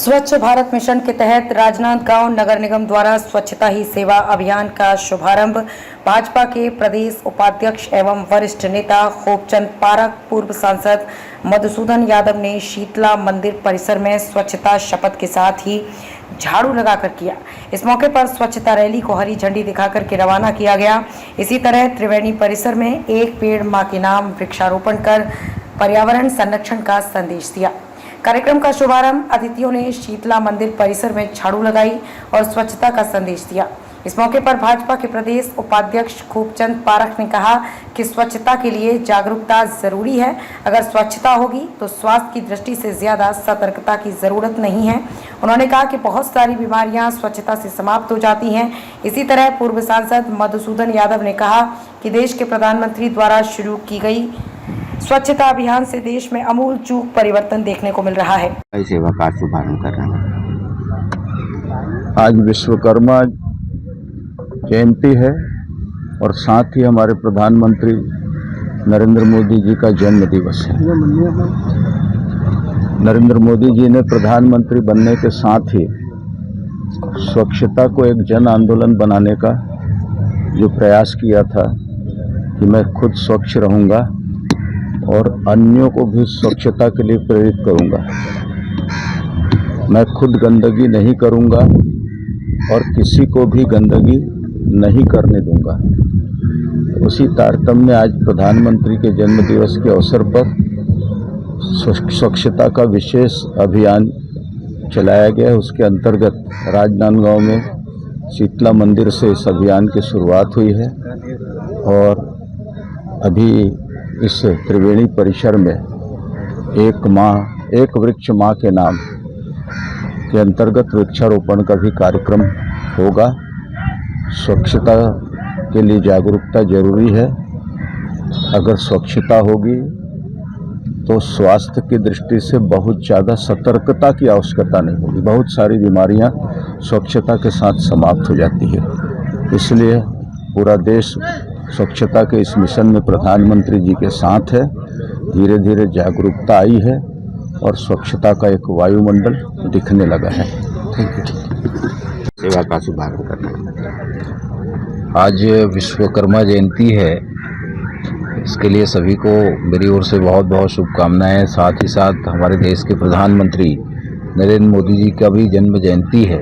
स्वच्छ भारत मिशन के तहत राजनांदगांव नगर निगम द्वारा स्वच्छता ही सेवा अभियान का शुभारंभ भाजपा के प्रदेश उपाध्यक्ष एवं वरिष्ठ नेता खूबचंद पारख, पूर्व सांसद मधुसूदन यादव ने शीतला मंदिर परिसर में स्वच्छता शपथ के साथ ही झाड़ू लगाकर किया। इस मौके पर स्वच्छता रैली को हरी झंडी दिखाकर के रवाना किया गया। इसी तरह त्रिवेणी परिसर में एक पेड़ मां के नाम वृक्षारोपण कर पर्यावरण संरक्षण का संदेश दिया। कार्यक्रम का शुभारंभ अतिथियों ने शीतला मंदिर परिसर में झाड़ू लगाई और स्वच्छता का संदेश दिया। इस मौके पर भाजपा के प्रदेश उपाध्यक्ष खूबचंद पारख ने कहा कि स्वच्छता के लिए जागरूकता जरूरी है। अगर स्वच्छता होगी तो स्वास्थ्य की दृष्टि से ज्यादा सतर्कता की जरूरत नहीं है। उन्होंने कहा कि बहुत सारी बीमारियां स्वच्छता से समाप्त हो जाती हैं। इसी तरह पूर्व सांसद मधुसूदन यादव ने कहा कि देश के प्रधानमंत्री द्वारा शुरू की गई स्वच्छता अभियान से देश में आमूल चूक परिवर्तन देखने को मिल रहा है। सेवा का शुभारंभ कर रहे हैं। आज विश्वकर्मा जयंती है और साथ ही हमारे प्रधानमंत्री नरेंद्र मोदी जी का जन्म दिवस है। नरेंद्र मोदी जी ने प्रधानमंत्री बनने के साथ ही स्वच्छता को एक जन आंदोलन बनाने का जो प्रयास किया था कि मैं खुद स्वच्छ रहूंगा और अन्यों को भी स्वच्छता के लिए प्रेरित करूंगा। मैं खुद गंदगी नहीं करूंगा और किसी को भी गंदगी नहीं करने दूंगा। उसी तारतम्य में आज प्रधानमंत्री के जन्म दिवस के अवसर पर स्वच्छता का विशेष अभियान चलाया गया। उसके अंतर्गत राजनांदगांव में शीतला मंदिर से इस अभियान की शुरुआत हुई है और अभी इस त्रिवेणी परिसर में एक वृक्ष माँ के नाम के अंतर्गत वृक्षारोपण का भी कार्यक्रम होगा। स्वच्छता के लिए जागरूकता जरूरी है। अगर स्वच्छता होगी तो स्वास्थ्य की दृष्टि से बहुत ज़्यादा सतर्कता की आवश्यकता नहीं होगी। बहुत सारी बीमारियां स्वच्छता के साथ समाप्त हो जाती है। इसलिए पूरा देश स्वच्छता के इस मिशन में प्रधानमंत्री जी के साथ है। धीरे धीरे जागरूकता आई है और स्वच्छता का एक वायुमंडल दिखने लगा है। सेवा का शुभारंभ करना है। आज विश्वकर्मा जयंती है, इसके लिए सभी को मेरी ओर से बहुत बहुत शुभकामनाएं। साथ ही साथ हमारे देश के प्रधानमंत्री नरेंद्र मोदी जी का भी जन्म जयंती है।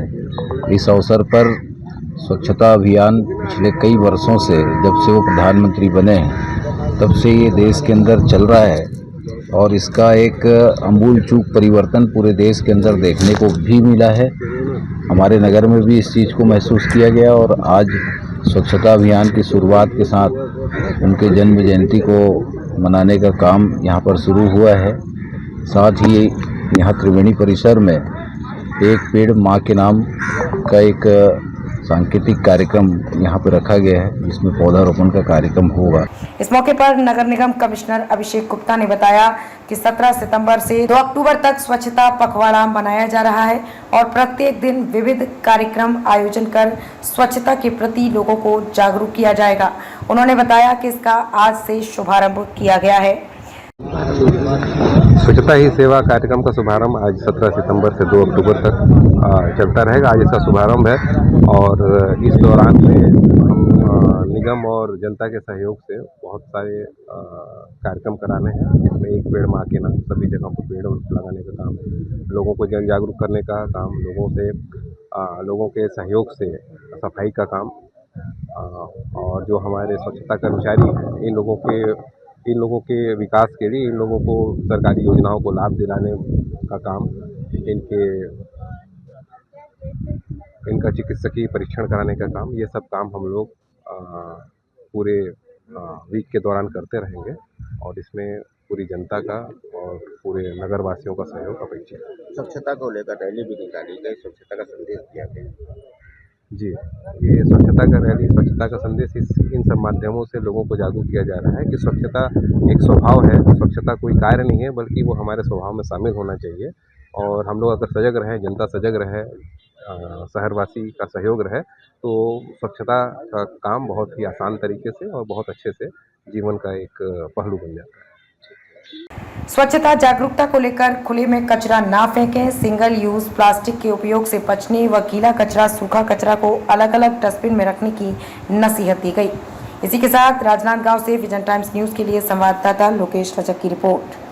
इस अवसर पर स्वच्छता अभियान पिछले कई वर्षों से, जब से वो प्रधानमंत्री बने हैं तब से ये देश के अंदर चल रहा है और इसका एक आमूल चूक परिवर्तन पूरे देश के अंदर देखने को भी मिला है। हमारे नगर में भी इस चीज़ को महसूस किया गया और आज स्वच्छता अभियान की शुरुआत के साथ उनके जन्म जयंती को मनाने का काम यहाँ पर शुरू हुआ है। साथ ही यहाँ त्रिवेणी परिसर में एक पेड़ माँ के नाम का एक सांकेतिक कार्यक्रम यहाँ पर रखा गया है, जिसमें पौधारोपण का कार्यक्रम होगा। इस मौके पर नगर निगम कमिश्नर अभिषेक गुप्ता ने बताया कि 17 सितंबर से 2 अक्टूबर तक स्वच्छता पखवाड़ा मनाया जा रहा है और प्रत्येक दिन विविध कार्यक्रम आयोजन कर स्वच्छता के प्रति लोगों को जागरूक किया जाएगा। उन्होंने बताया कि इसका आज से शुभारंभ किया गया है। स्वच्छता ही सेवा कार्यक्रम का शुभारंभ आज 17 सितंबर से 2 अक्टूबर तक चलता रहेगा। आज इसका शुभारंभ है और इस दौरान में हम निगम और जनता के सहयोग से बहुत सारे कार्यक्रम कराने हैं, जिसमें एक पेड़ माँ के नाम, सभी जगहों पर पेड़ लगाने का काम, लोगों को जन जागरूक करने का काम, लोगों के सहयोग से सफाई का काम और जो हमारे स्वच्छता कर्मचारी हैं इन लोगों के विकास के लिए, इन लोगों को सरकारी योजनाओं को लाभ दिलाने का काम, इनका चिकित्सकीय परीक्षण कराने का काम, ये सब काम हम लोग पूरे वीक के दौरान करते रहेंगे और इसमें पूरी जनता का और पूरे नगर वासियों का सहयोग अपेक्षित है। स्वच्छता को लेकर रैली भी निकाली गई, स्वच्छता का संदेश दिया गया। जी, ये स्वच्छता का रैली, स्वच्छता का संदेश, इन सब माध्यमों से लोगों को जागरूक किया जा रहा है कि स्वच्छता एक स्वभाव है। स्वच्छता कोई कार्य नहीं है, बल्कि वो हमारे स्वभाव में शामिल होना चाहिए और हम लोग अगर सजग रहें, जनता सजग रहे, शहरवासी का सहयोग रहे, तो स्वच्छता का काम बहुत ही आसान तरीके से और बहुत अच्छे से जीवन का एक पहलू बन जाता है। स्वच्छता जागरूकता को लेकर खुले में कचरा ना फेंकें, सिंगल यूज प्लास्टिक के उपयोग से बचने व गीला कचरा सूखा कचरा को अलग अलग डस्टबिन में रखने की नसीहत दी गई। इसी के साथ राजनांदगांव से विजन टाइम्स न्यूज के लिए संवाददाता लोकेश रजक की रिपोर्ट।